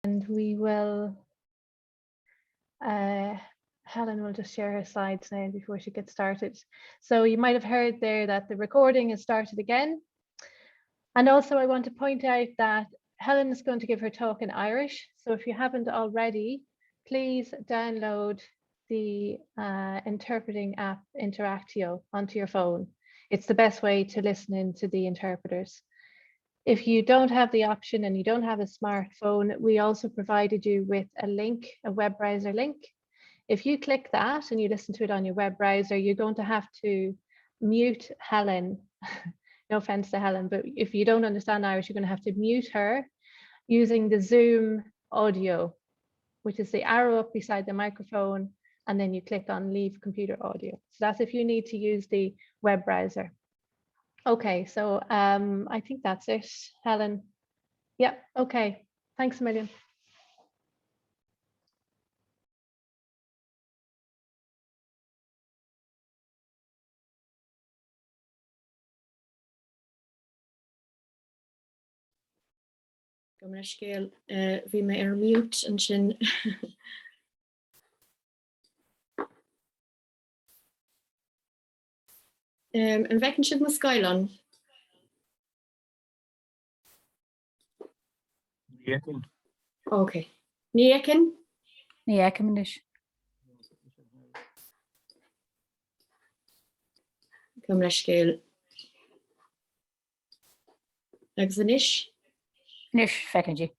And we will, Helen will just share her slides now before she gets started. So you might have heard there that the recording has started again. And also I want to point out that Helen is going to give her talk in Irish. So if you haven't already, please download the interpreting app Interactio onto your phone. It's the best way to listen in to the interpreters. If you don't have the option and you don't have a smartphone, we also provided you with a link, a web browser link. If you click that and you listen to it on your web browser, you're going to have to mute Helen. No offense to Helen, but if you don't understand Irish, you're going to have to mute her using the Zoom audio, which is the arrow up beside the microphone, and then you click on leave computer audio. So that's if you need to use the web browser. Okay, so I think that's it, Helen. Yeah, okay, thanks a million. Gomna scéal bhí mé ar mute an sin. An bhecinn siad mo Skylan. Níecinn. Okay. Níecinn? Níecinn is. Gomna scéal. Agus an ish? Nis fecinn.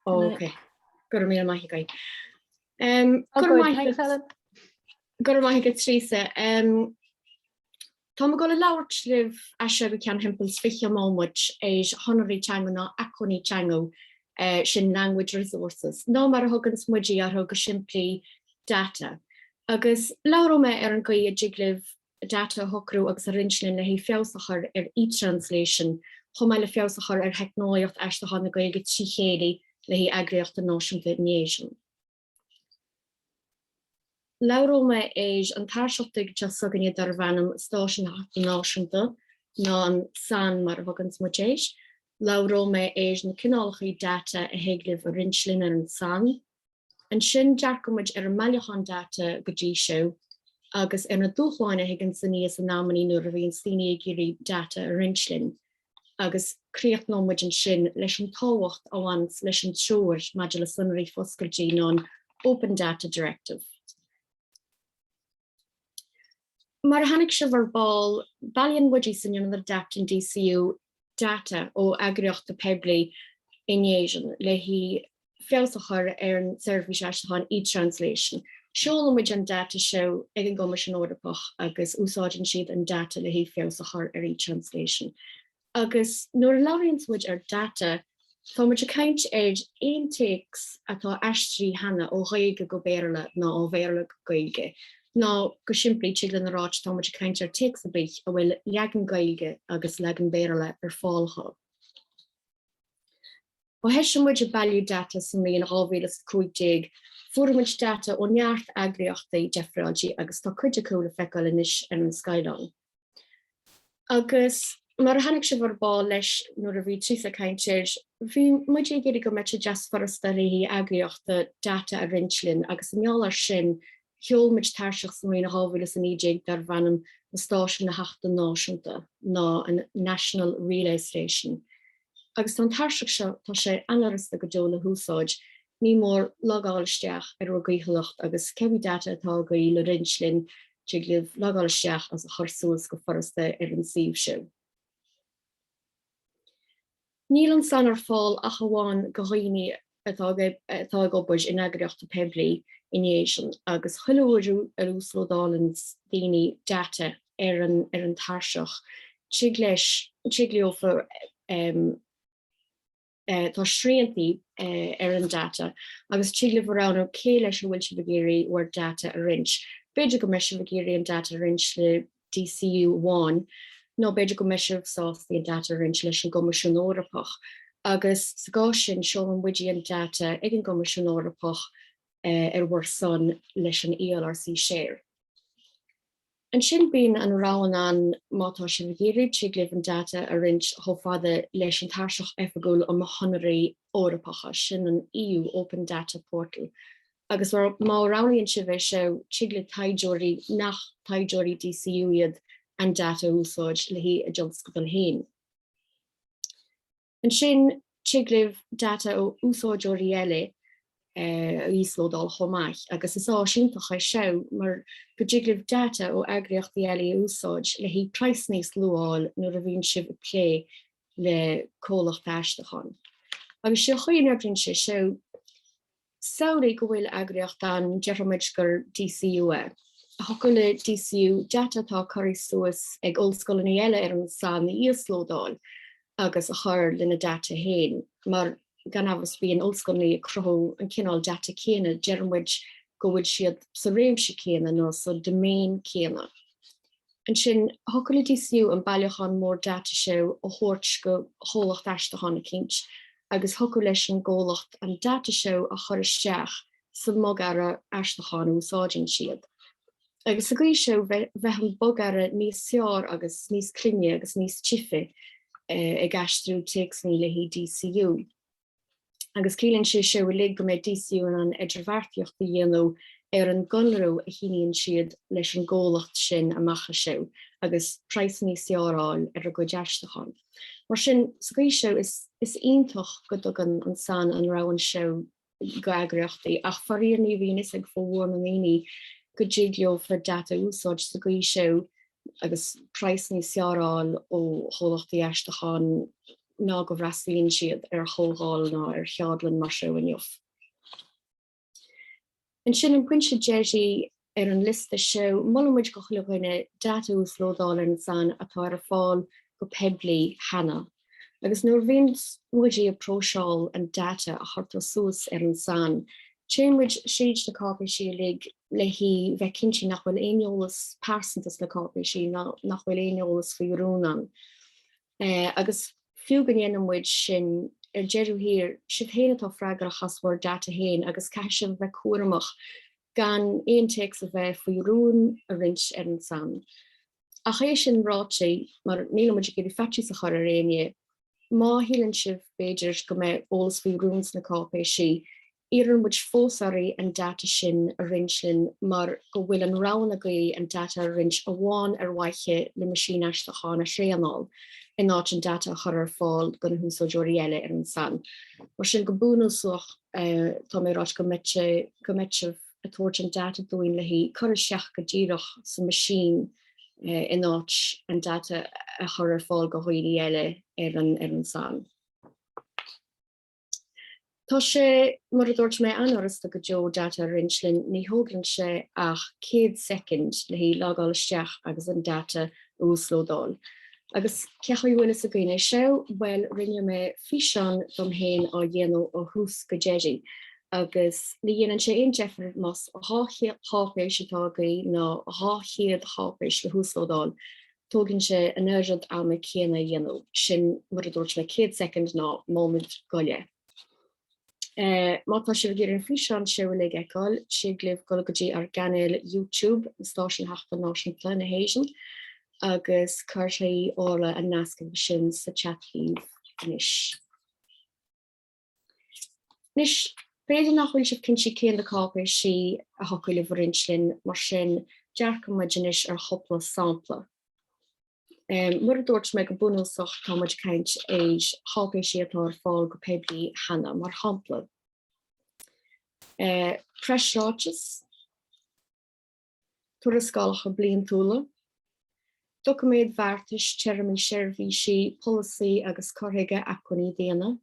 Okay. Gur mí maith gaid. Thanks, Helen. Gur maith go trísa. Tá go le labhairt libh eise go cean hempel sfiche mámuid éis honorí teanga ná aconí teanga sin language resources. Ná mar a thugann smuidí ar thug go siimplí data. Agus labhair me ar an gaoí a jiglibh data thucrú agus a rinslinn le hí feabhsachar ar e-translation chum le feabhsachar ar heicnáíocht eisteach na gailge trí chéadaí le hí eagraíocht an náisiúnta néisiún. Labhair me éis an táirseachtaigh just suganne dar bhanam stáisiún náisiúnta ná an san mar a thugann smuidéis. Labhair me éis na cineálachaí data a héiglibh a rinslinn ar an san. An sin dearcamid ar an maileachán data go dtí seo, agus ar na dúchláine higann san níos an námaní nuair a bhíonn slíní géirí data a rinslinn. Agus críocht nómuid an sin leis an táhacht amhaint leis an treoir maidir le sunraí foscailtí ná an Open Data Directive. Mar hannig se verbal, balian wudí san an adapt in DCU data ó agriocht de pebli in Asian le hí feabhsachar ar an service eistechan e-translation. Seolamid an data seo ag an gomas an ordappach agus úsáidin siad an data le hí feabhsachar ar e-translation. Agus nuair labhraíonn ar data, tá muid a caint ar aon takes atá eistrí hana ó ghaoilge go béarla ná ó bhéarla go gaoilge. Ná go siimplí siglan aráid tá muid a caint ar takes a bích a bhfuil leagan gaoilge agus leagan béarla ar fáiltha. Ó heis muid a bailú data san mí an 2015, fuairmuid data ó neart agriochtaí defraidí agus tá cuid a cúla feicáil inis ar an Skyline. Agus mar hannig se verbal leis nuair a bhí trísa cainteir, bhí muid géidir go mete just forasta hí agriochta data a rinslinn agus meallar sin heolmuid táirseach san mí na 2015 dar bhanam na stáisiún na heachta náisiúnta ná an National Relay Station. Agus an táirseach seo tá sé anarasta go dó le húsáid, ní mór lagáilisteach ar gaothalacht agus cebhí data atá gaí le rinslinn jiglibh lagáilisteach as a chursúas go forasta ar an síomh seo. Níl an san ar fáil a chaháin go dhaoine atá go buid in agriochta pebli in Asian agus chuileúirú ar úslódálans daoine data ar an táirseach tigliofa tá sríantaí ar an data agus tiglibh rán ó cé leis bhfuil si bhgéirí war data a rins. Beidir go meisi bhgéirí an data rins le DCU1, nó beidir go meisih sástaí an data rins leis an gomas an órappach. Agus sa gá sin seo an bhuidí an data ag an gomas an órappach ar bhar son leis an ELRC share. Ní muid ag géirí go mete just forasta ar An sin bín an rán an mátá sin géirid si glyf an data a rint hofada leis an tarseach efagul am honnerí órapacha sin an EU Open Data Portal. Agus war má raíonn si bheith se sigla taidirí nach taidirí DCU iad an data úsáid le hí a jobscoil héin. An sin siglah data ó úsáidirí eile íslódal chomáich, agus is áisiúntacha seo mar go diglah data ó agriochtaí eile úsáid le hí price níos luáil nuair a bhíonn sibh lé le cólacht eisteachán. Agus seo chuoin brin se seo saoraí go bhfuil agriocht an dearmid gur DCU e. Hoca le DCU data tá choirí suas ag ollscoilní eile ar an san na íoslódáil agus a chur lena data héin, mar gan agus bí an ollscoilní crothó an cinál data céine dearmid go bhfuil siad sa réimse céine nó sa domain céine. An sin hoca le DCU an bailachán mór data seo ó thuirt go cholacht eisteachán na cinint, agus hoca leis an ggólacht an data seo a chur isteach sa mogara eisteachán úsáidín siad. Agus a grí seo bheith an bogara níos seár agus níos clinne agus níos tife ag aistrú teacsní le hí DCU. Agus cílann sé seo le go méid DCU an idirmhairtíocht a dhéanú ar an gunrú a híonn siad leis an ggólacht sin amachcha seo, agus price níos seáráil ar a go deisteachán. Mar sin srí seo is iontoch go dogan an san an rahan seo go agriochtaí ach faríar ní bhíonas ag fóhhair an éí go ddígleo for data úsáid sa grí seo agus price níos seáráil ó cholachtaí eisteachán ná go bhreaslíonn siad ar thógáil ná ar cheadlann mar seo inniuh. An sin an puinte déisí ar an lista seo muid go chluine data úslódáil ar an san atá ar fáil go peblií hena. Agus nuair bhíonn muidí a próseáil an data a chuirtá suas ar an san, Chéimid siad na cápa sí le hí bheith cinnte nach bhfuil aoolalas persantas le cápa sí nach bhfuil aoolalas faoúnan. Agus fiú gan dhéanamid sin ar jeú hir si héine tá freigar a chasmhór data héin agus caiisi bheith cuaramach gan éonteach a bheith faoún a rint ar an san. A chééis sin ráte mar nílamid go fetí sa chur réine, má hílann sibh beidir go méid ólas faoúns na cápa sí, Iran muid fósarí an data sin a rinslin mar go bhfuil an rán agaí an data a rins a bháin ar waiche le machine eisteachán a séanál in áit an data a chur ar fáil go na húsáidirí eile ar an san. Mar sin go búnasach tá mérát go mitse a tuairt an data dúin le hí chur seach go ddíireach sa machine in áit an data a chur ar fáil go chuoí eile ar an san. Tá sé mar a dúirt mé anarasta go Jo data rinslin ní thóglann sé ach 1 second le hí lágáil isteach agus an data úslódáil. Agus cecha bhfuil a gine seo bhfuil rinne me fián dom héin á dhéanú ó hús go déirí. Agus ní dhéanaan sé on Jeffrey mas hápéis setágaí ná háchéad hápéis le húslódáil. Tógann sé an urgent am me céanna dhéanú sin mar a dúirt me 1 second ná moment goile. Mátá si gur an fián seo le eáil si glyh go gotí ar ganil YouTube stáisisin heachta náisiúnta na héisian agus chuirtaí óla an nasca sin sa chathíh inis. Nis féidir nach bhfuil si cinsi céan le cápa si a hocail le bhrinslin mar sin dearcamaidinis ar hopla sampla. Mar a dúirt me go bunúsach táid ceint éis hápa si atá ar fáil go peblií hena mar hampla. Preisráis tuarascálacha blion túla, documéid bhartais teirmí seirbhí si policy agus corthaige acroní déana.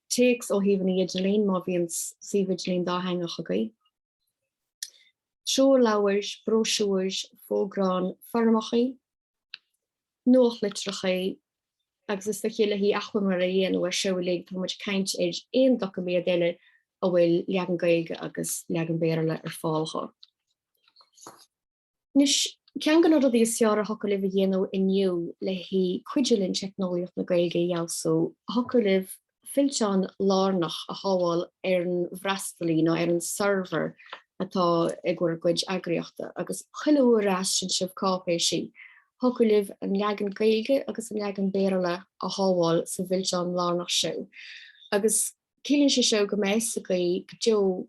Takes ó híhanna idirlín má bhíonn suíomhidlín dáthangach agaí. Seoir labhairs, brosúirs, fógrán, farmachaí, nuach litrachaí, agus is le chéile hí achlamar a dhéanú ar seoigh tá muid ceint éis aon documéid eile a bhfuil leagan gaige agus leagan béarla ar fáilcha. Nis cean gan rud is seara hoca libh dhéanú inniu le hí cuidirlinn technoliacht na gaige jaasú, hoca libh filteán lárnach a hábháil ar an bhreastalí nó ar an server atá ag gur gcuid agriochta agus chuileúrás sin sibh cápé si. Hocu libh an leagan gailge agus an leagan béarla a hábháil sa bhfuil an lánach seo. Agus cílann sé seo go measagaí go deo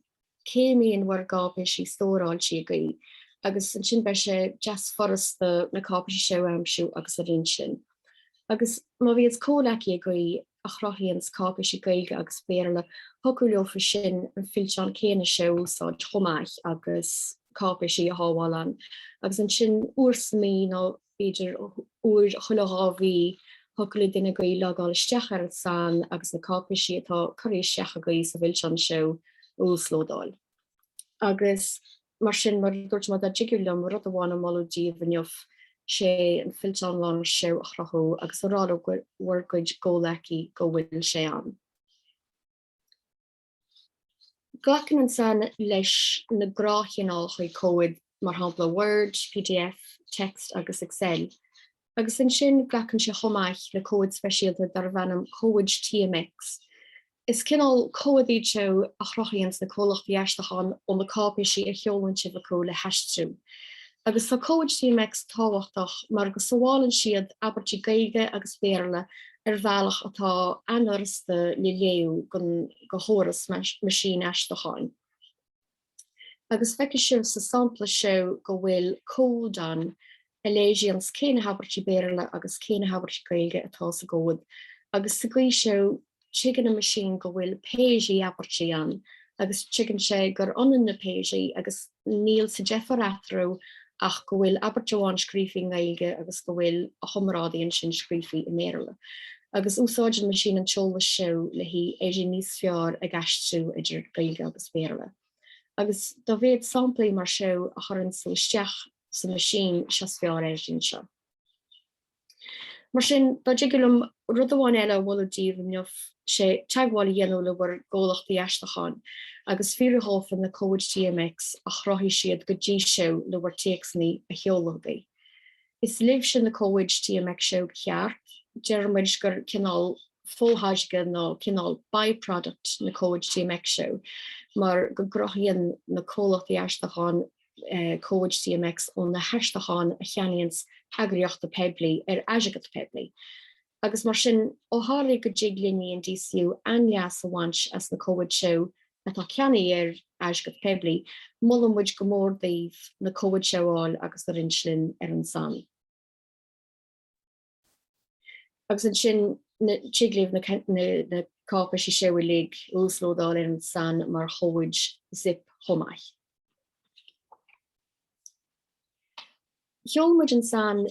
céimíon war gápé si stóráil si agaí. Agus an sin be sé just forrasta na cápé si seo amsú agus a rin sin. Agus má bhí cólaí agaí a chrothíons cápé si gailge agus béarla hocu leofa sin an fillteán céine seo sa chomáich agus cápé si a hábháil. Agus an sin uairsamí nó beidir uair chuileábhí hocu duine gaí legáil isteach ar san agus na cápé si atá choréisteach agaí sa bhfuil an seo úslódáil. Agus mar sin mar dúirt mar a jigúlam rud amháin molódí bhainneomh sé an fillteán lán seo a chrathú agus rála bhar goid ggólaí go bhfuil sé an. Glachan an san leis na gráithionál chuig cóid mar hampla Word, PDF, text agus Excel. Agus an sin glachan sé chomáich le cóid speisialta dar bhanam cóid TMX. Is cinál cóidí seo a chrothíons na cólachtaí eistechan ó na cápé si a cheolann si bhacó le heistú. Agus tá cóid TMX táhachtach mar go sáhálann siad abertí gaige agus béarla ar bhealach atá anarsta le léú go hóras masín eistecháin. Agus feice sibh sa sampla seo go bhfuil códan a léisians céine habertí béarla agus céine habertí gaige atá sa góid. Agus sa gaí seo chicken a machine go bhfuil péisí abertí an, agus chicken sé gur onan na péisí agus níl sa Jeffar athro ach go bhfuil aberteáin scrífi gaige agus go bhfuil a chomrádaíonn sin scrífi i méarla. Agus úsáid an machine an teola seo le hí éidir níos fearr a gasistú idir gaige agus béarla. Agus do bhéad samplaí mar seo a churann sa isteach sa machine seas fearr éidir seo. Mar sin dá jigúlam rud amháin eile bhfuil bhneamh sé teagháil dhéanú le bhar ggólachtaí eistecháin, agus fiúthálfan na cóid TMX a chrothí siad go dtí seo le bhar téacsaní a cheolalaí. Is libh sin na cóid TMX seo cheart, dearmid gur cinál fóthaisge nó cinál byproduct na cóid TMX seo, mar go grothíonn na cólachtaí eistecháin cóid TMX ó na heistecháin a cheanaíons agriochta pebli ar aisigad pebli. Agus mar sin ó hálaí go jiglíní an DCU anleas a bhaint as na cóid seo atá ceanaí ar aisigad pebli, mullam muid go mór daobh na cóid seoáil agus a rinslin ar an san. Agus an sin jiglíomh na cápé si seo lig úslódáil ar an san mar chóid zip chomáich. Heolmuid an san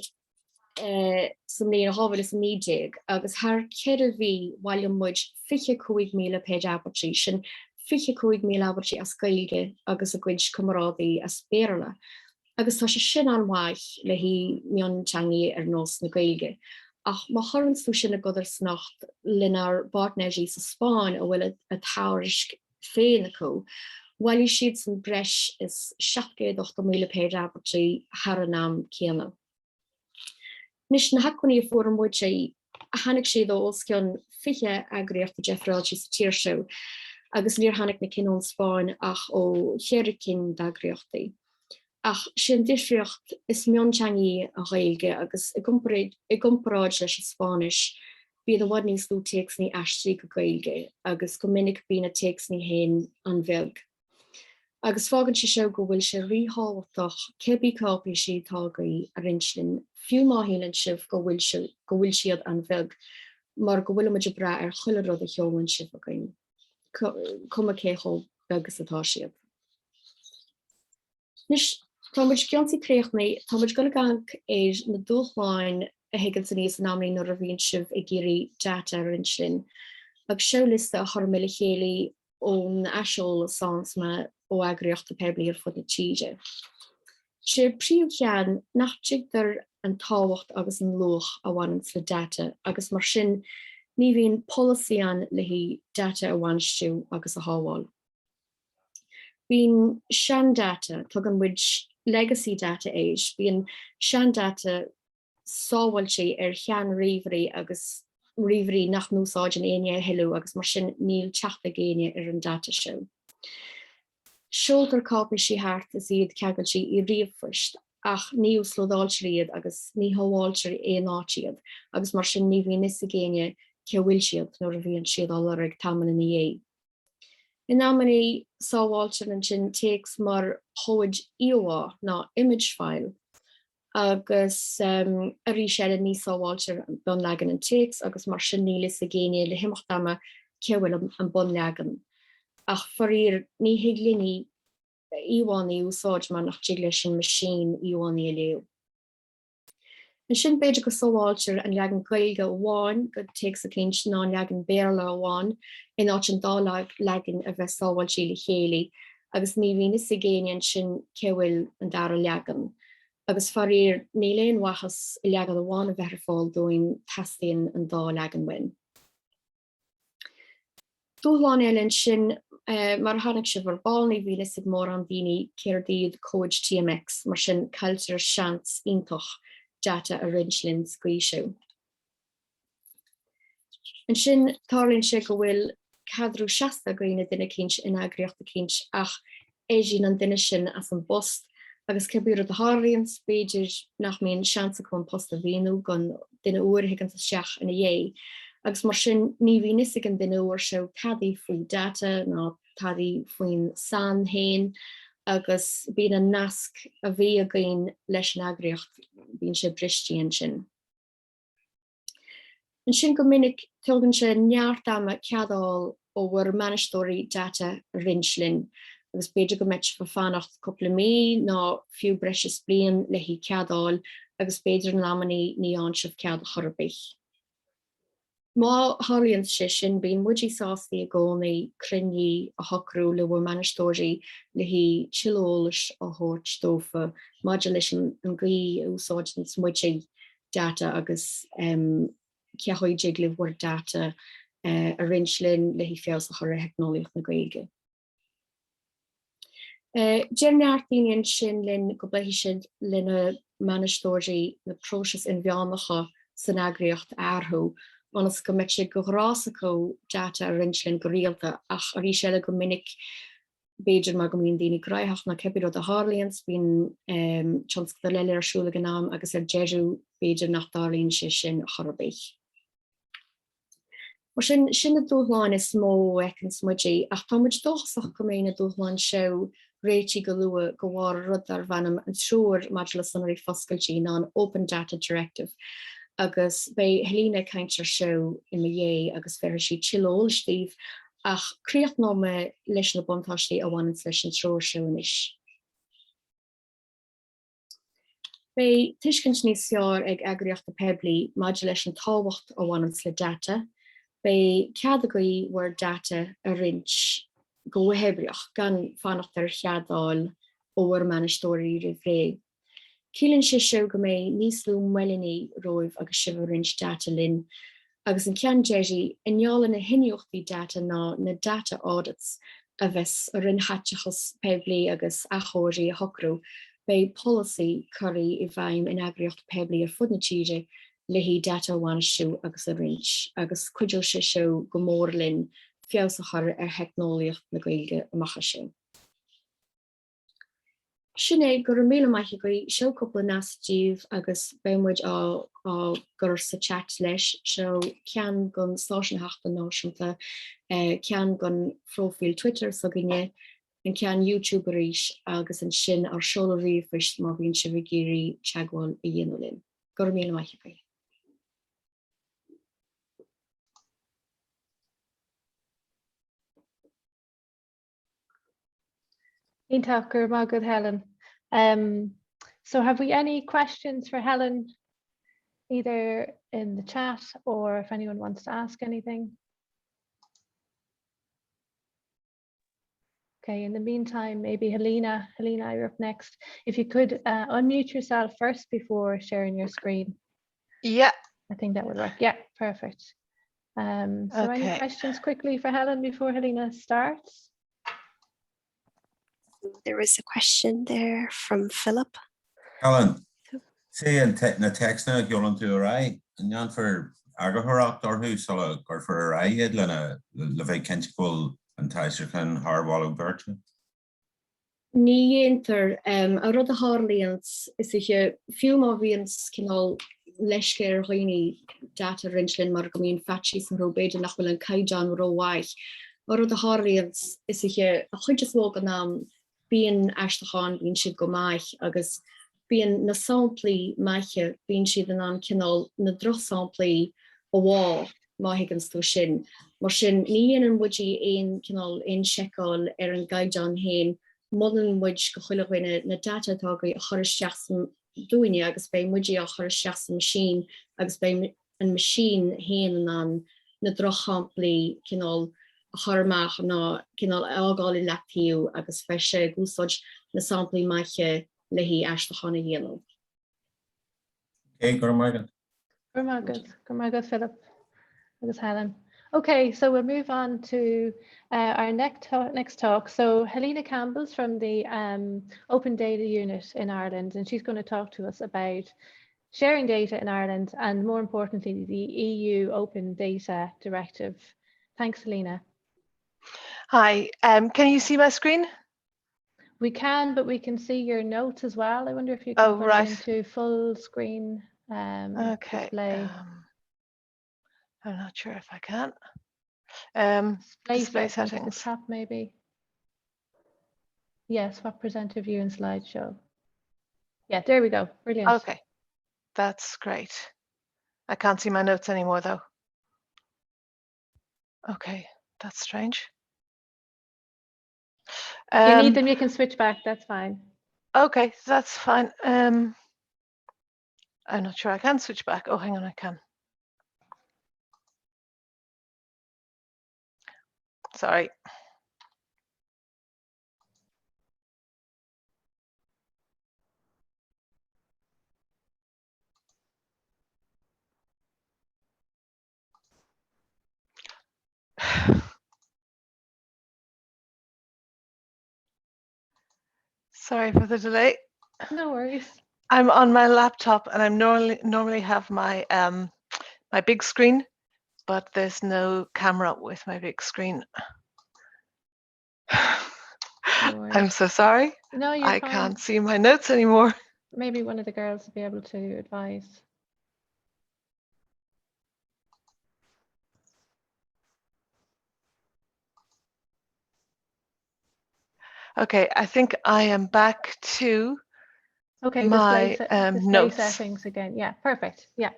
som ní a hábhfuil is nídéag, agus thar cead a bhí bhaile muid 55,000 péid abertí sin 55,000 abertí as gailge agus a gcuid cumrádaí as béarla. Agus tá sé sin anmhaith le hí mionteangaí ar nós na gailge. Ach má thurann sú sin a godar snacht linar bartnéisí sa Spáin a bhfuil a táirisk féin acu, bhailí siad san breis is 7,800 péid abertí thar an am céanna. Nis na hacuní a fór muid sé a hanig sé do oscion fiche agriochta Jeffráiltí sa tíir seo, agus níor hanig na cinón Spáin ach ó chéiricin d'agriochtaí. Ach sin difriocht is mionteangaí a ghailge agus i gcomparáid leis Spáis, bíad an bhd níos lú téacsaní eistrí go gailge, agus go minic bína téacsaní hain an bheag. Agus fágann sé seo go bhfuil sé ríthálach cebí cápí sí tágaí a rinslin fiú maithíonn sibh go bhfuil siad an bheag, mar go bhfuil muidir bra ar chuile rud a cheolann sibh againn. Cuma céthol begus atá siad. Nis tá muid ceantaí créochnaí, tá muid go gang éis na dúchláin a higann san níos námnaí nó a bhíonn sibh i ggéirí data ar rinslin. Agus seolista a chormile chéalaí ón eisiol sans me ó agriochta pebli ar fud na tíide. Sé príomh chean nach tigtar an táhacht agus an loch a bhain le data, agus mar sin ní bhíonn policy an le hí data a bhainstú agus a hábháil. Bhíonn sean data tugann muid legacy data éis, bhíonn sean data sábhailte ar chean riomhairí agus riomhairí nach núsáid an aine heilú agus mar sin níl teachta géine ar an data seo. Siúltar cápa sí hart is iad ceagal sí I riomhfuist ach ní slódáiltríad agus ní háháiltir é nátíad agus mar sin ní bhíon is a géine ce bhfuil siad nuair a bhíonn siad á ag tamana na dhé. In amí sáháiltir an sin takes mar hóid íomhá ná image file agus a rí sé ní sáháiltir bon legan an takes agus mar sin ní is a géine le himimecht ama ce bhfuil an bon legan. Ach farír ní higlíní íháí úsáid mar nach tiile sin machine íháí leo. An sin beidir go sáháiltir an legan gailge bháin go takes a cinint ná legan béla bháin in áit an dá legan a bheith sáháil sí le chéala agus ní bhíon is a géine sin ce bhfuil an dar legan. Agus farír ní léon wachas I legan bháin a bheith fáil doin testíon an dá legan win. Dúláin eilinn sin mar hánig se verbal ní bhí is mór an bhíine céirdíad cóid TMX mar sin culture seans iontoch data a rinslinn scuisiú. An sin tálinn se go bhfuil cadrú 60 gaoine duine cinint in agriocht a cinint ach éisiín an duine sin as an bost agus cebúr a háiríon spéidir nach míon seansa chun post a bhíú gan duine uair an seach ina dhé. Agus mar sin ní bhí is an duine uair seo cadí faoi data ná cadí faoin san hain agus bíon an nasc a bhí a gaon leis an agriocht bíonn sé bristíon sin. An sin go minic tugann sé neart ama ceadáil ó bhfuair manastóirí data rinslinn agus beidir go méid fa fannacht coppla mí ná fiú breis blian le hí ceadáil agus beidir an ammaní ní an sibh cead chorbich. Má háíonn sé sin bíon muidí sástaí a gcónaí crinní a hocrú le bhfuair manastóirí le hí chilólas a thuirt tófa maidir leis an gaí úsáid an smuidí data agus ceachaidéig le bhfuair data a rinslinn le hí feos a chur heicnolaíocht na gaige. Déarneartdaíonn sin linn go bléithí sin lena manastóirí na próses in bheánacha san agriocht airthú Anas go met sé go rásaco data a rinslinn go rialta ach a rí séile go minic beidir mar go míon daoine gráithach na cebíad a Harlíons bíon chans go leile arsúla gan nám agus jeú beidir nach dálíonn sé sin chorbéich. Mar sin a dúthláin is smó ecin smuidí ach tá muid dóchasach go mé na dúthláin seo réití go lua go bhhar rud ar bhanam an trúr maidir le sanarí foscailtí ná an Open Data Directive. Agus bei Helena kaintir seo in me dhé agus fer si chilóilstíh ach críocht ná me leis na bontáistí a bhain leis an trúr seo is. Bei tuiscint níos seár ag agriocht a pebli maidir leis an táhacht a bhain le data, bei ceadagaí bhfuair data a rint go hebrioch gan fannacht ar cheadáil óhar manastóirí rihré. Cílann sé seo go mé níos lú meliní roimh agus sibhrint data linn, agus an cean déirí ineála na hinneochtaí data ná na data audits a bheits a rinhatteachas pebli agus achóirí a hocrú, bei policy choirí I bhaim in agriocht pebli ar fud na tíide le hí data bhainisiú agus a rint, agus cuidiú sé seo go mór linn feos a chur ar heicnolaíocht na gaeilge amachcha sin. Sinné gur mí maiche go seo coppla nastíh agus bemuid á gur sa chat leis seo cean gon stáisian heachta náisiúnta, cean gon profil Twitter so gnne, an cean YouTube éis agus an sin ar seola riomhfist má bhíonn si bh géirí teagháil I dhéanú linn. Gur mí maiche go. Ítach gur má good Helen. So have we any questions for Helen, either in the chat or if anyone wants to ask anything? Okay, in the meantime, maybe Helena, you're up next. If you could unmute yourself first before sharing your screen. Yeah. I think that would work. Yeah, perfect. So any questions quickly for Helen before Helena starts? There was a question there from Philip. Helen, say in na text na giolan tú rai, and yan for agahorach dorhu solo or for rai id lena levei kentikul and taiser can harwalo bertu. Ní inter a rud a Harlians is few má víns kinál leiscéir roiine data rinslin mar go mín fatí san robéidir nach bhfuil an caijan roáich. Mar rud a Harlians is a chuidirló an naam bíon eisteán bín siad go maiich agus bíon na samplaí maiche bín siad an an kinál na drochsamplaí ó bhá maithigans tú sin. Mar sin ní an budí ein kinál ein seáil ar an gaijan hain, modern which go chuile na data tágaí a chur seachsan dúine agus bei muidí a chur seachsan machine agus bei an machine héan an na drochamplaí cinál a churmach ná cinál ágáil letíú agus fe sé gúsáid na samplaí maiche lehí eistechanna héanam. Gur maigad. Gur maigad, Philip agus Helen. Okay, so we'll move on to our next talk. So Helena Campbell's from the Open Data Unit in Ireland, and she's going to talk to us about sharing data in Ireland and, more importantly, the EU Open Data Directive. Thanks, Helena. Hi, can you see my screen? We can, but we can see your notes as well. I wonder if you can put it into full screen display. I'm not sure if I can. Display settings. At the top, maybe. Yes, what presenter view and slideshow. Yeah, there we go. Brilliant. Okay, that's great. I can't see my notes anymore, though. Okay, that's strange. If you need them, you can switch back. That's fine. Okay, that's fine. I'm not sure I can switch back. Oh, hang on, I can. Sorry. Sorry for the delay. No worries. I'm on my laptop and I'm normally have my my big screen, but there's no camera with my big screen. No I'm so sorry. No, you're I fine. can't see my notes anymore. Maybe one of the girls will be able to advise. Okay, I think I am back to my display notes. Settings again. Yeah, perfect. Yeah.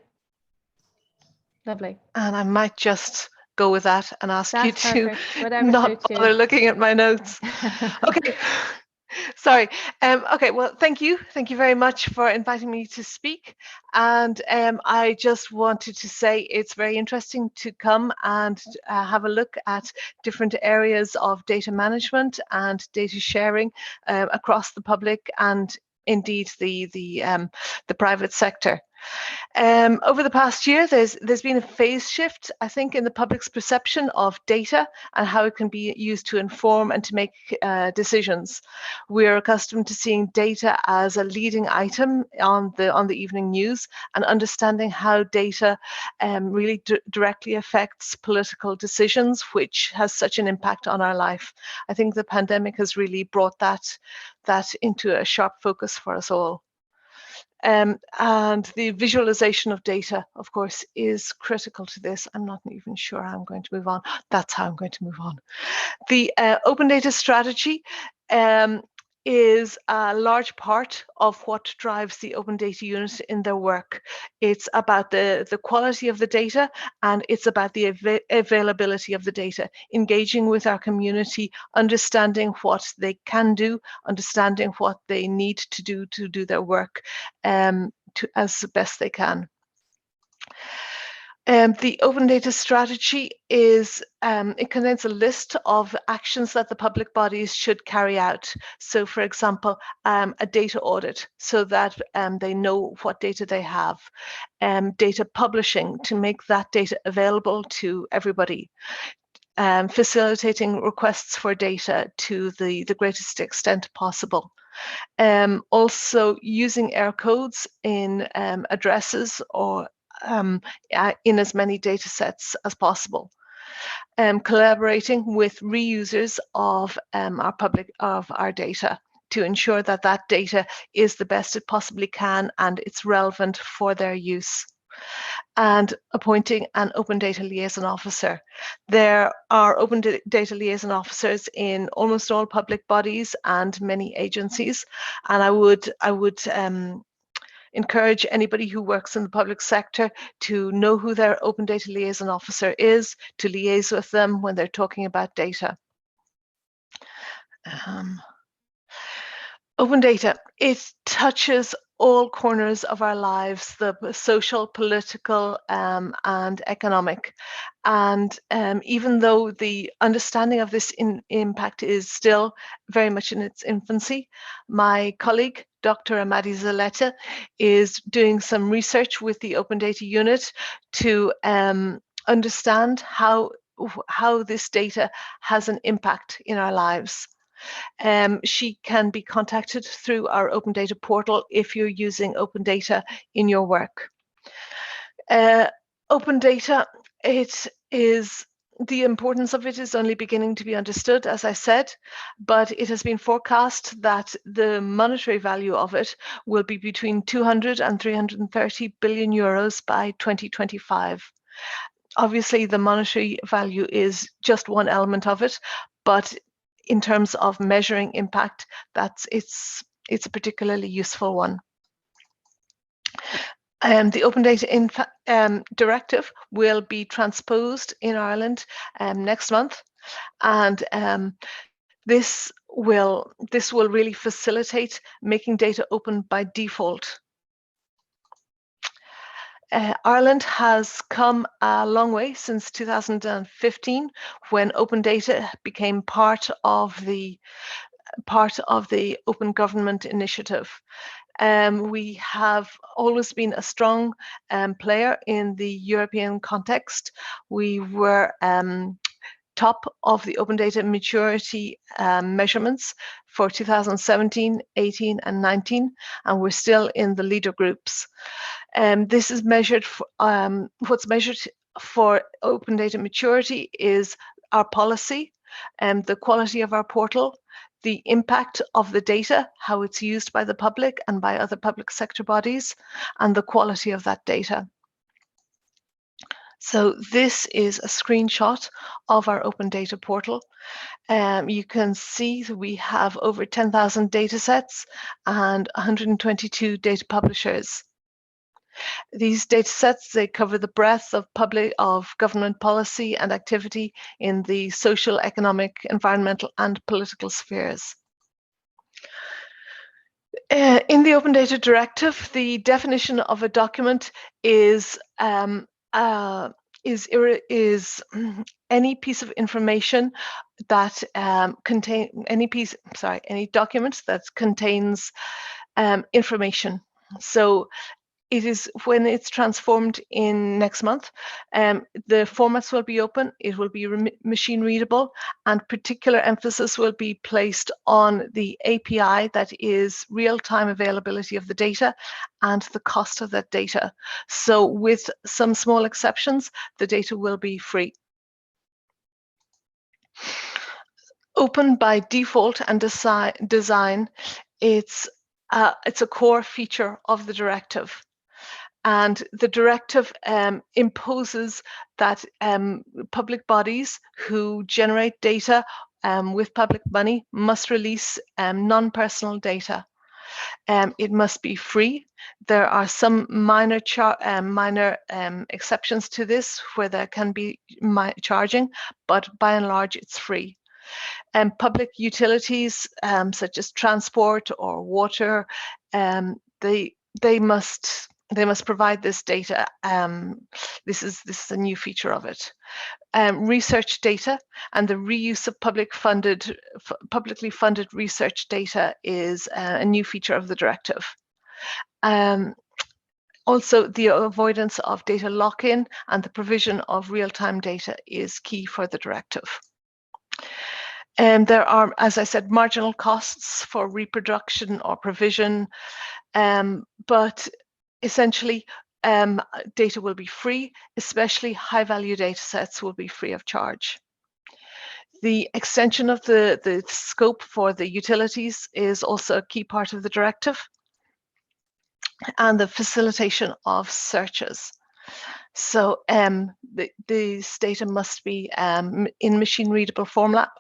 Lovely. And I might just go with that and ask you to not bother you. looking at my notes. Okay. Sorry. Okay, well, thank you. Thank you very much for inviting me to speak. And I just wanted to say it's very interesting to come and have a look at different areas of data management and data sharing across the public and indeed the private sector. Over the past year, there's been a phase shift, I think, in the public's perception of data and how it can be used to inform and to make decisions. We're accustomed to seeing data as a leading item on the evening news and understanding how data really directly affects political decisions, which has such an impact on our life. I think the pandemic has really brought that into a sharp focus for us all. And the visualization of data, of course, is critical to this. I'm not even sure how I'm going to move on. That's how I'm going to move on. The open data strategy is a large part of what drives the Open Data Unit in their work. It's about the quality of the data, and it's about the availability of the data, engaging with our community, understanding what they can do, understanding what they need to do their work as best they can. The open data strategy is, it contains a list of actions that the public bodies should carry out. So, for example, a data audit so that they know what data they have. Data publishing to make that data available to everybody. Facilitating requests for data to the greatest extent possible. Also using error codes in addresses or in as many data sets as possible. Collaborating with reusers of our data to ensure that that data is the best it possibly can and it's relevant for their use. And appointing an open data liaison officer. There are open data liaison officers in almost all public bodies and many agencies. And I would encourage anybody who works in the public sector to know who their open data liaison officer is, to liaise with them when they're talking about data. Open data, it touches all corners of our lives, the social, political, and economic. And even though the understanding of this impact is still very much in its infancy, my colleague, Dr. Amadi Zaletta, is doing some research with the Open Data Unit to understand how this data has an impact in our lives. She can be contacted through our Open Data portal if you're using Open Data in your work. Open Data, the importance of it is only beginning to be understood, as I said, but it has been forecast that the monetary value of it will be between 200 and 330 billion euros by 2025. Obviously, the monetary value is just one element of it, but in terms of measuring impact, it's a particularly useful one. The Open Data Directive will be transposed in Ireland next month, and this will really facilitate making data open by default. Ireland has come a long way since 2015, when open data became part of the Open Government Initiative. We have always been a strong player in the European context. We were top of the open data maturity measurements for 2017, 18, and 19, and we're still in the leader groups. This is measured for, what's measured for open data maturity is our policy, the quality of our portal, the impact of the data, how it's used by the public and by other public sector bodies, and the quality of that data. So this is a screenshot of our open data portal. You can see that we have over 10,000 data sets and 122 data publishers. These data sets, they cover the breadth of government policy and activity in the social, economic, environmental, and political spheres. In the Open Data Directive, the definition of a document is any piece of information that any document that contains information. So it is when it's transformed in next month, the formats will be open, it will be machine readable, and particular emphasis will be placed on the API, that is real-time availability of the data, and the cost of that data. So with some small exceptions, the data will be free. Open by default and design, it's a core feature of the directive. And the directive imposes that public bodies who generate data with public money must release non-personal data. It must be free. There are some minor exceptions to this where there can be charging, but by and large it's free. Public utilities such as transport or water, they must provide this data. This is a new feature of it. Research data and the reuse of publicly funded research data is a new feature of the directive. Also, the avoidance of data lock-in and the provision of real-time data is key for the directive. There are, as I said, marginal costs for reproduction or provision, but essentially, data will be free, especially high-value data sets will be free of charge. The extension of the scope for the utilities is also a key part of the directive, and the facilitation of searches. So this data must be in machine readable format.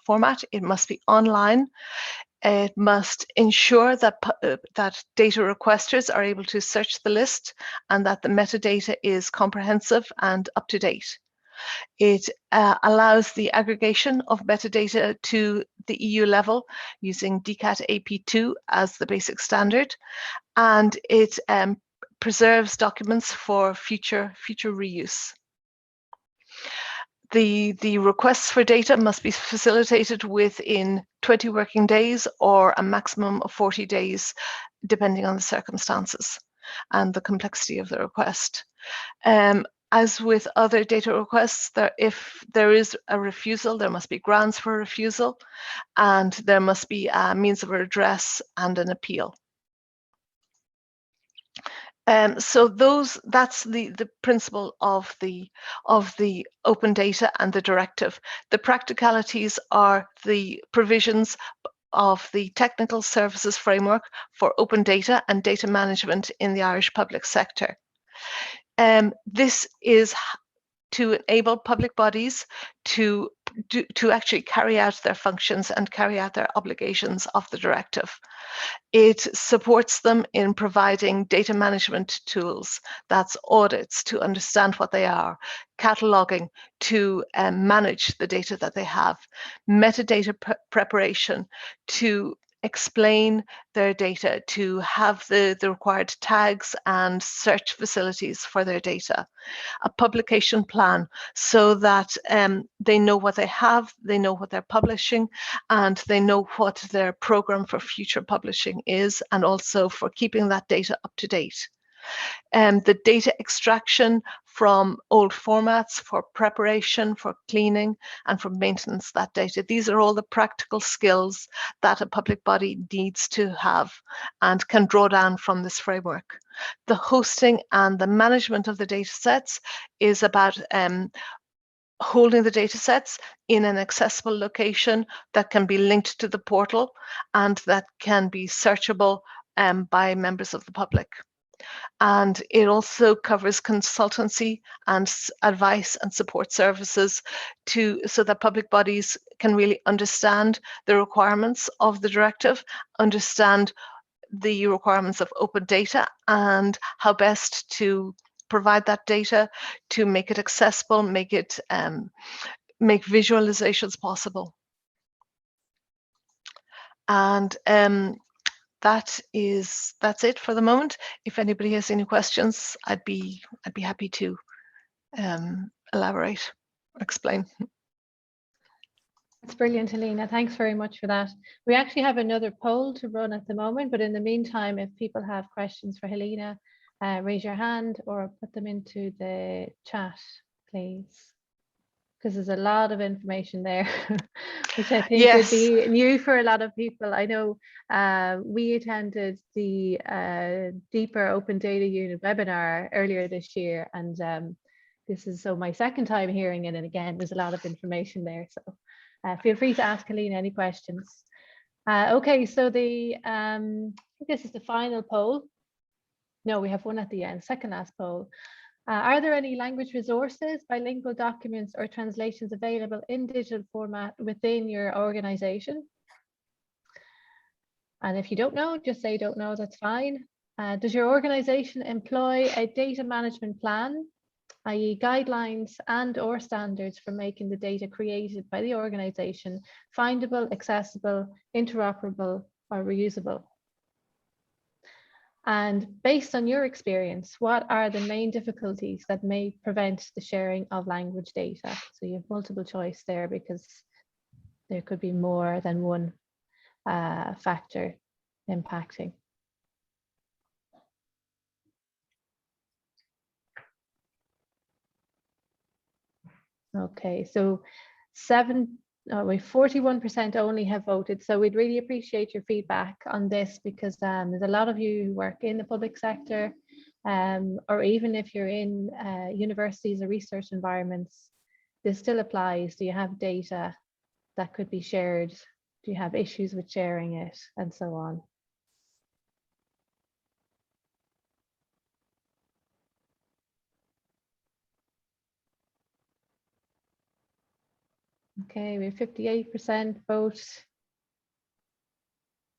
It must be online. It must ensure that that data requesters are able to search the list and that the metadata is comprehensive and up to date. It allows the aggregation of metadata to the EU level using DCAT AP2 as the basic standard, and it preserves documents for future reuse. The requests for data must be facilitated within 20 working days or a maximum of 40 days, depending on the circumstances and the complexity of the request. As with other data requests, if there is a refusal, there must be grounds for refusal, and there must be a means of redress and an appeal. So that's the principle of the open data and the directive. The practicalities are the provisions of the technical services framework for open data and data management in the Irish public sector. This is to enable public bodies to actually carry out their functions and carry out their obligations of the directive. It supports them in providing data management tools, that's audits to understand what they are, cataloging to manage the data that they have, metadata preparation to explain their data, to have the required tags and search facilities for their data, a publication plan so that they know what they have, they know what they're publishing, and they know what their program for future publishing is, and also for keeping that data up to date. The data extraction from old formats, for preparation, for cleaning, and for maintenance of that data. These are all the practical skills that a public body needs to have and can draw down from this framework. The hosting and the management of the data sets is about holding the data sets in an accessible location that can be linked to the portal and that can be searchable by members of the public. And it also covers consultancy and advice and support services so that public bodies can really understand the requirements of the directive, understand the requirements of open data and how best to provide that data to make it accessible, make visualizations possible. And that's it for the moment. If anybody has any questions, I'd be happy to elaborate or explain. That's brilliant, Helena. Thanks very much for that. We actually have another poll to run at the moment, but in the meantime, if people have questions for Helena, raise your hand or put them into the chat, please. Because there's a lot of information there, which I think would be new for a lot of people. I know we attended the Deeper Open Data Unit webinar earlier this year, and this is my second time hearing it, and again, there's a lot of information there. So feel free to ask Helena any questions. Okay, so I think this is the final poll. No, we have one at the end, second last poll. Are there any language resources, bilingual documents or translations available in digital format within your organization? And if you don't know, just say don't know, that's fine. Does your organization employ a data management plan, i.e. guidelines and or standards for making the data created by the organization findable, accessible, interoperable or reusable? And based on your experience, what are the main difficulties that may prevent the sharing of language data? So you have multiple choice there because there could be more than one factor impacting. Okay, so 41% only have voted, so we'd really appreciate your feedback on this because there's a lot of you who work in the public sector, or even if you're in universities or research environments, this still applies. Do you have data that could be shared? Do you have issues with sharing it, and so on? Okay, we have 58% vote,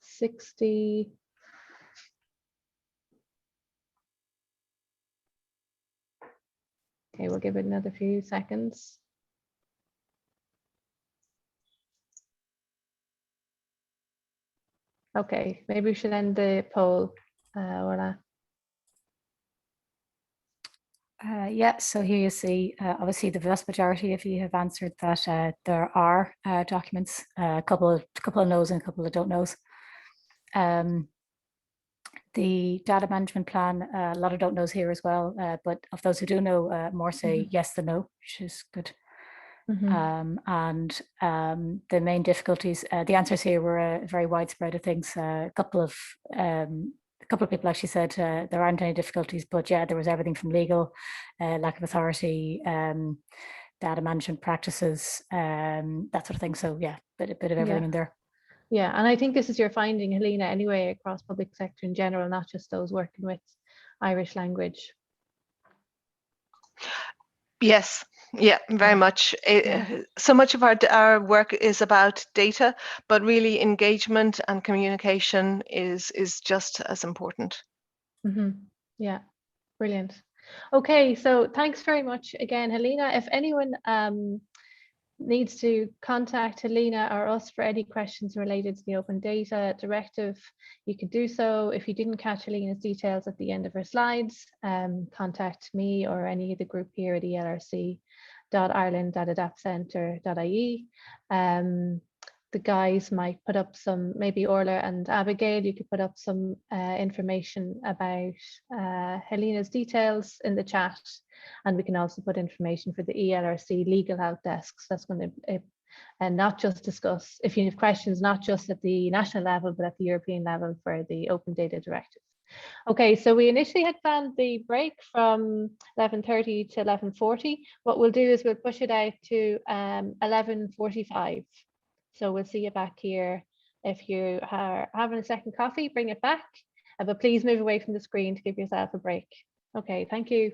60. Okay, we'll give it another few seconds. Okay, maybe we should end the poll, Orla. Yeah, so here you see, obviously the vast majority of you have answered that there are documents, a couple of no's and a couple of don't knows. The data management plan, a lot of don't knows here as well, but of those who do know, more say yes than no, which is good. And the main difficulties, the answers here were very widespread of things. A couple of people actually said there aren't any difficulties, but yeah, there was everything from legal, lack of authority, data management practices, that sort of thing. So yeah, bit of everything in there. Yeah, and I think this is your finding, Helena, anyway, across public sector in general, not just those working with Irish language. Yes, yeah, very much. So much of our work is about data, but really engagement and communication is just as important. Yeah, brilliant. Okay, so thanks very much again, Helena. If anyone needs to contact Helena or us for any questions related to the Open Data Directive, you could do so. If you didn't catch Helena's details at the end of her slides, contact me or any of the group here at elrc.ireland.adaptcentre.ie. The guys might put up some, maybe Orla and Abigail, you could put up some information about Helena's details in the chat, and we can also put information for the ELRC legal help desks. That's going to not just discuss, if you have questions, not just at the national level, but at the European level for the Open Data Directive. Okay, so we initially had planned the break from 11:30 to 11:40. What we'll do is we'll push it out to 11:45. So we'll see you back here. If you are having a second coffee, bring it back, but please move away from the screen to give yourself a break. Okay, thank you.